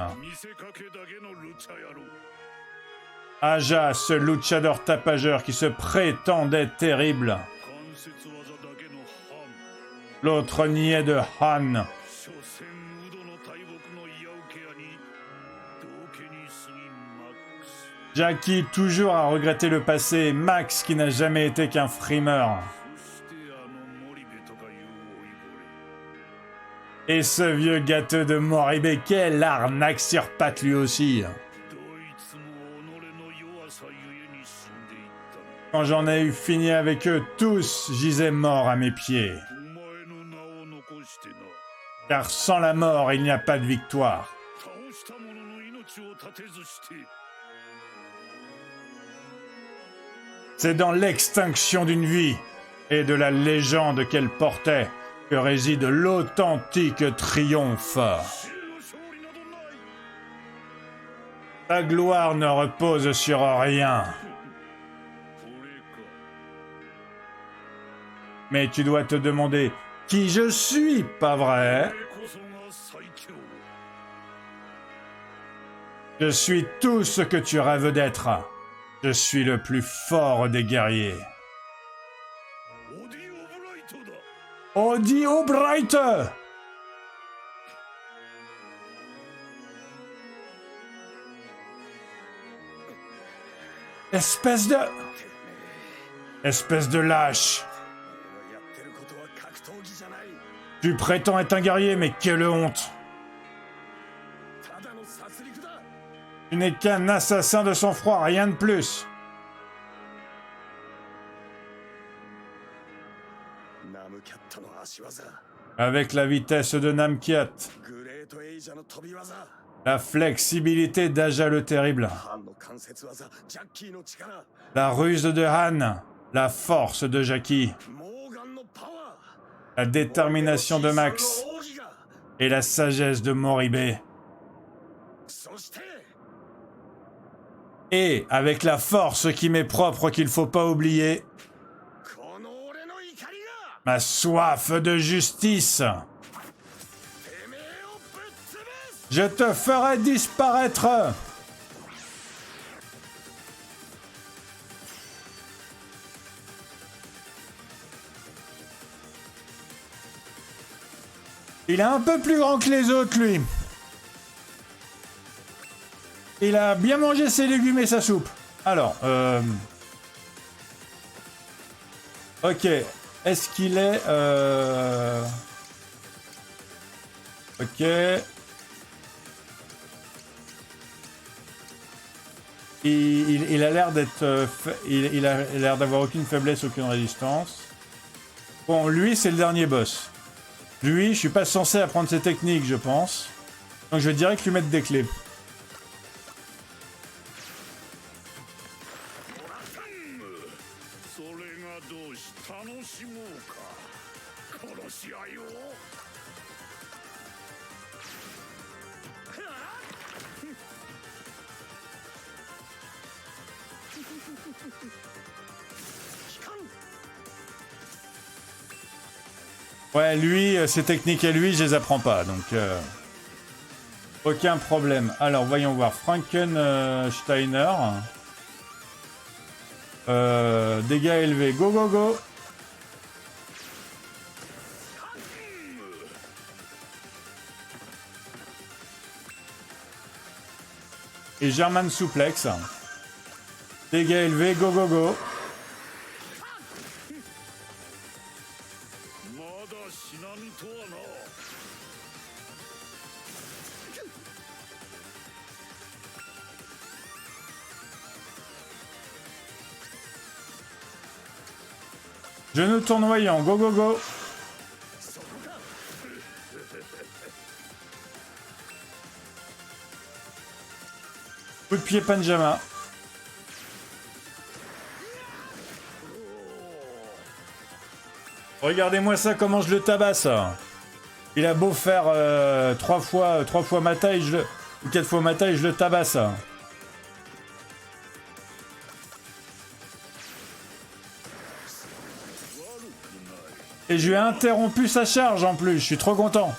Aja, ce luchador tapageur qui se prétendait terrible. L'autre niais de Han. Jackie toujours à regretter le passé, Max qui n'a jamais été qu'un frimeur. Et ce vieux gâteux de Moribé, quelle arnaque sur pattes lui aussi. Quand j'en ai eu fini avec eux tous, gisais mort à mes pieds. Car sans la mort, il n'y a pas de victoire. C'est dans l'extinction d'une vie et de la légende qu'elle portait que réside l'authentique triomphe. Ta gloire ne repose sur rien. Mais tu dois te demander qui je suis, pas vrai? Je suis tout ce que tu rêves d'être. Je suis le plus fort des guerriers. Odi O'Bright! Espèce de lâche! Tu prétends être un guerrier, mais quelle honte! Tu n'es qu'un assassin de sang-froid, rien de plus. Avec la vitesse de Namkiat, la flexibilité d'Aja le Terrible, la ruse de Han, la force de Jackie, la détermination de Max et la sagesse de Moribé. Et avec la force qui m'est propre qu'il faut pas oublier, ma soif de justice. Je te ferai disparaître. Il est un peu plus grand que les autres, lui. Il a bien mangé ses légumes et sa soupe. Alors, ok. Est-ce qu'il est... Ok. Il a l'air d'être... il a l'air d'avoir aucune faiblesse, aucune résistance. Bon, lui, c'est le dernier boss. Lui, je suis pas censé apprendre ses techniques, je pense. Donc je vais direct lui mettre des clés. Ouais, lui, ses techniques à lui, je les apprends pas, donc... aucun problème. Alors, voyons voir. Frankensteiner. Dégâts élevés. Go, go, go. Et German Suplex. Dégâts élevés. Go, go, go. Genou tournoyant, go go go. Coup de pied Panjama. Regardez-moi ça, comment je le tabasse. Il a beau faire 3 fois ma taille, ou 4 fois ma taille, je le tabasse. Et je lui ai interrompu sa charge en plus, je suis trop content.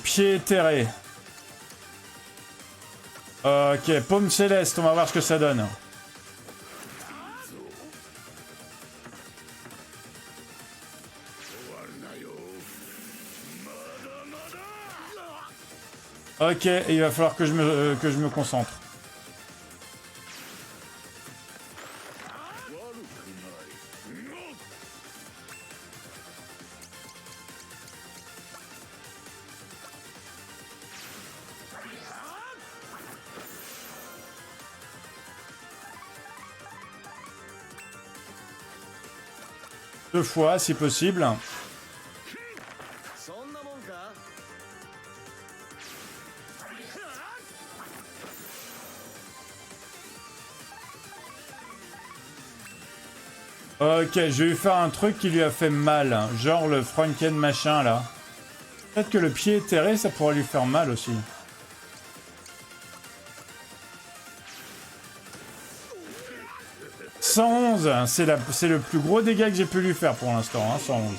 Pied éthéré. Ok, paume céleste, on va voir ce que ça donne. Ok, il va falloir que je me concentre. Deux fois, si possible. Ok, je vais lui faire un truc qui lui a fait mal. Genre le Franken machin, là. Peut-être que le pied éthéré, ça pourrait lui faire mal aussi. « 111 », c'est le plus gros dégât que j'ai pu lui faire pour l'instant, hein, 111.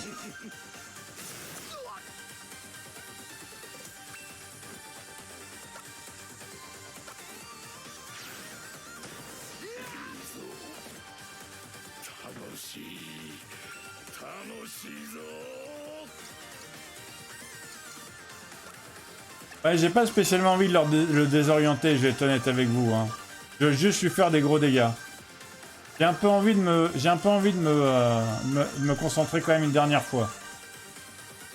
Ouais, j'ai pas spécialement envie de le désorienter, je vais être honnête avec vous. Hein. Je veux juste lui faire des gros dégâts. J'ai un peu envie de me concentrer quand même une dernière fois.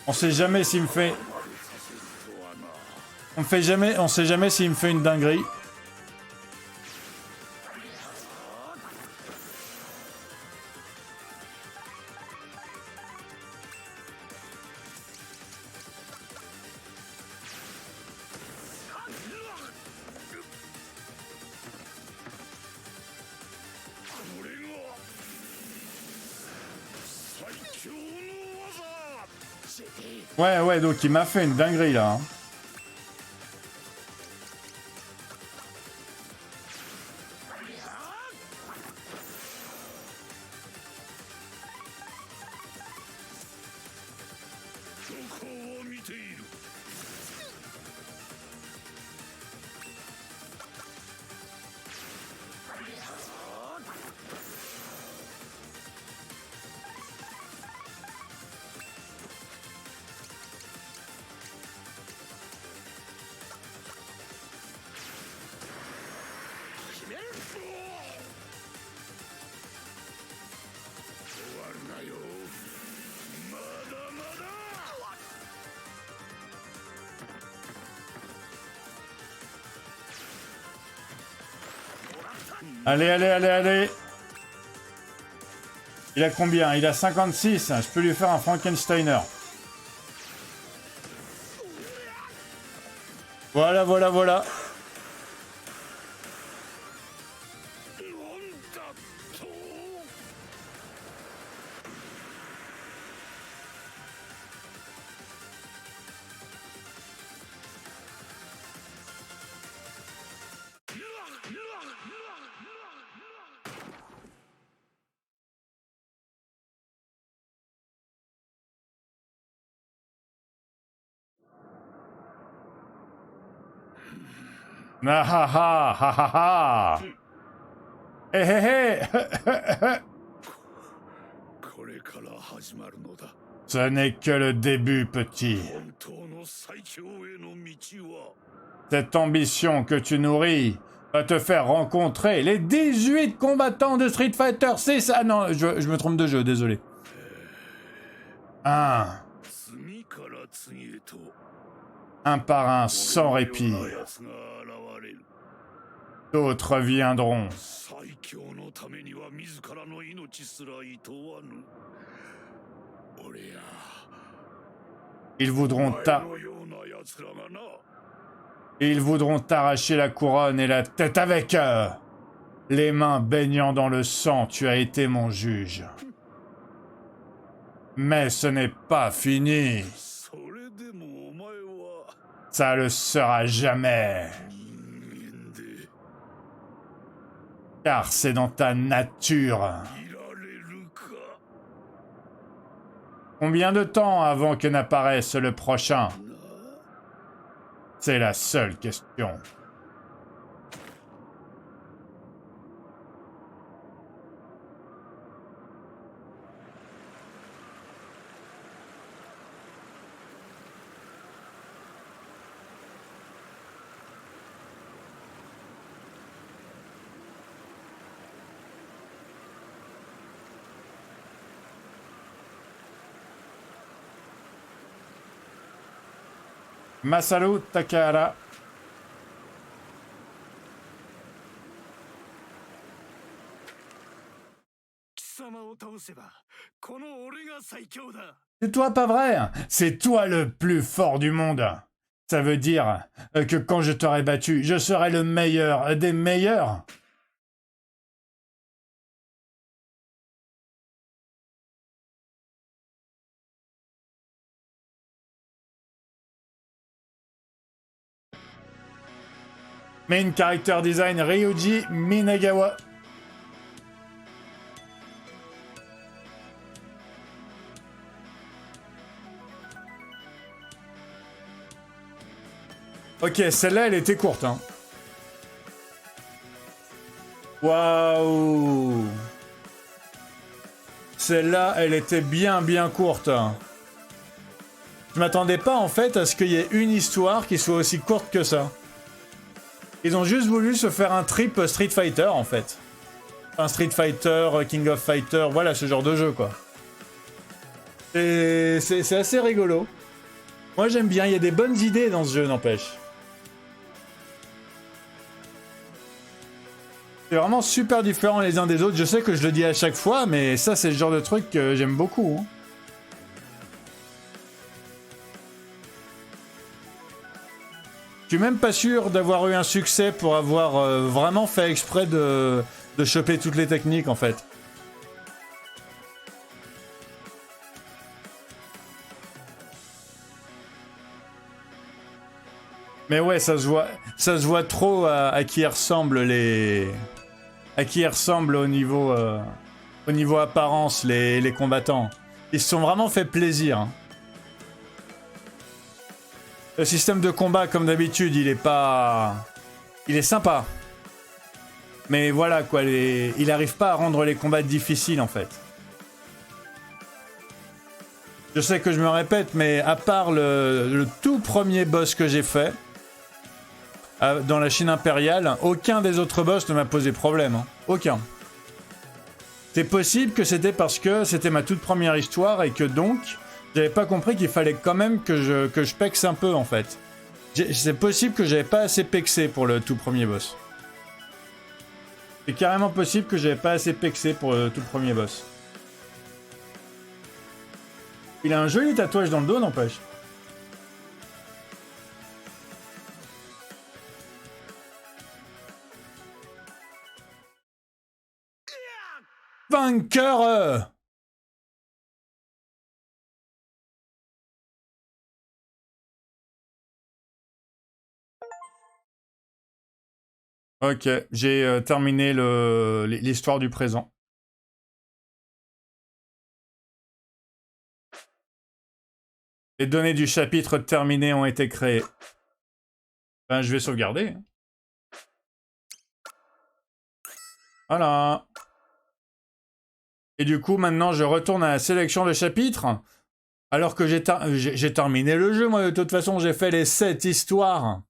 On sait jamais s'il me fait... On sait jamais s'il me fait une dinguerie. Ouais, donc il m'a fait une dinguerie là. Hein. Allez. Il a combien? Il a 56. Je peux lui faire un Frankensteiner. Voilà. Ah. Hé. Ce n'est que le début, petit. Cette ambition que tu nourris va te faire rencontrer les 18 combattants de Street Fighter 6. Ah non, je me trompe de jeu, désolé. Un par un, sans répit. D'autres viendront. Ils voudront t'arracher la couronne et la tête avec eux. Les mains baignant dans le sang, tu as été mon juge. Mais ce n'est pas fini. Ça le sera jamais. Car c'est dans ta nature. Combien de temps avant que n'apparaisse le prochain? C'est la seule question. Masaru Takahara. C'est toi, pas vrai? C'est toi le plus fort du monde. Ça veut dire que quand je t'aurai battu, je serai le meilleur des meilleurs. Main character design Ryuji Minagawa. Ok, celle-là, elle était courte, hein. Waouh. Celle-là, elle était bien courte. Je m'attendais pas, en fait, à ce qu'il y ait une histoire qui soit aussi courte que ça. Ils ont juste voulu se faire un trip Street Fighter, en fait. Un Street Fighter, King of Fighter, voilà, ce genre de jeu, quoi. Et c'est assez rigolo. Moi, j'aime bien, il y a des bonnes idées dans ce jeu, n'empêche. C'est vraiment super différent les uns des autres. Je sais que je le dis à chaque fois, mais ça, c'est le genre de truc que j'aime beaucoup, hein. Je suis même pas sûr d'avoir eu un succès pour avoir vraiment fait exprès de choper toutes les techniques, en fait. Mais ouais, ça se voit trop à qui ressemblent les... À qui ressemblent au niveau apparence, les combattants. Ils se sont vraiment fait plaisir, hein. Le système de combat, comme d'habitude, il est pas... Il est sympa. Mais voilà, quoi, il arrive pas à rendre les combats difficiles, en fait. Je sais que je me répète, mais à part le tout premier boss que j'ai fait, dans la Chine impériale, aucun des autres boss ne m'a posé problème, hein. Aucun. C'est possible que c'était parce que c'était ma toute première histoire et que donc... J'avais pas compris qu'il fallait quand même que je pexe un peu, en fait. C'est possible que j'avais pas assez pexé pour le tout premier boss. C'est carrément possible que j'avais pas assez pexé pour le tout premier boss. Il a un joli tatouage dans le dos, n'empêche. Vainqueur! Ok, j'ai terminé l'histoire du présent. Les données du chapitre terminé ont été créées. Ben, je vais sauvegarder. Voilà. Et du coup, maintenant, je retourne à la sélection de chapitres. Alors que j'ai terminé le jeu, moi, de toute façon, j'ai fait les 7 histoires.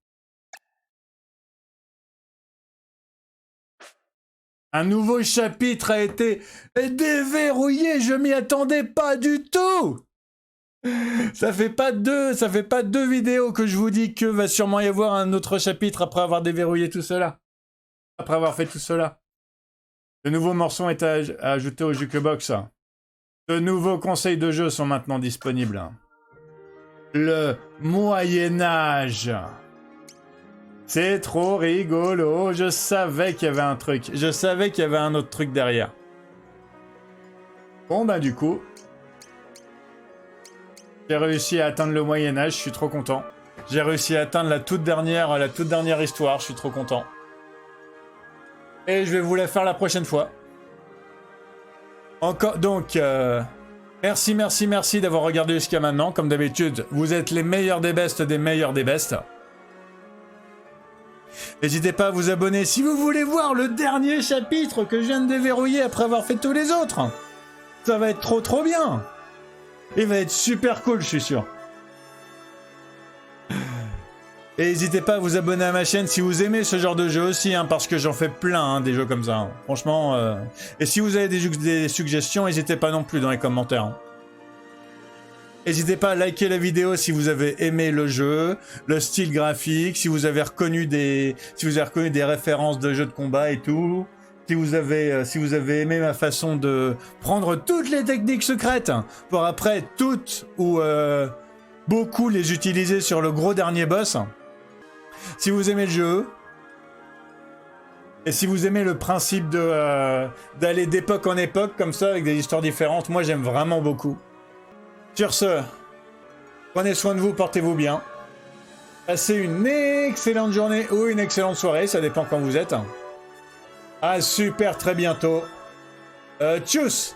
Un nouveau chapitre a été déverrouillé, je m'y attendais pas du tout. Ça fait pas deux vidéos que je vous dis que va sûrement y avoir un autre chapitre après avoir déverrouillé tout cela. Après avoir fait tout cela. De nouveaux morceaux est à ajouter au jukebox. De nouveaux conseils de jeu sont maintenant disponibles. Le Moyen-Âge. C'est trop rigolo. Je savais qu'il y avait un truc. Je savais qu'il y avait un autre truc derrière. Bon, bah du coup... J'ai réussi à atteindre le Moyen-Âge, je suis trop content. J'ai réussi à atteindre la toute dernière histoire, je suis trop content. Et je vais vous la faire la prochaine fois. Encore, donc... Merci d'avoir regardé jusqu'à maintenant. Comme d'habitude, vous êtes les meilleurs des bestes des meilleurs des bestes. N'hésitez pas à vous abonner si vous voulez voir le dernier chapitre que je viens de déverrouiller après avoir fait tous les autres. Ça va être trop bien. Il va être super cool, je suis sûr. Et n'hésitez pas à vous abonner à ma chaîne si vous aimez ce genre de jeu aussi, hein, parce que j'en fais plein, hein, des jeux comme ça. Hein. Franchement, et si vous avez des suggestions, n'hésitez pas non plus dans les commentaires. Hein. N'hésitez pas à liker la vidéo si vous avez aimé le jeu, le style graphique, si vous avez reconnu des références de jeux de combat et tout. Si vous avez aimé ma façon de prendre toutes les techniques secrètes pour après toutes ou beaucoup les utiliser sur le gros dernier boss. Si vous aimez le jeu, et si vous aimez le principe d'aller d'époque en époque comme ça avec des histoires différentes, moi j'aime vraiment beaucoup. Sur ce, prenez soin de vous, portez-vous bien. Passez une excellente journée ou une excellente soirée, ça dépend quand vous êtes. À super très bientôt. Tchuss!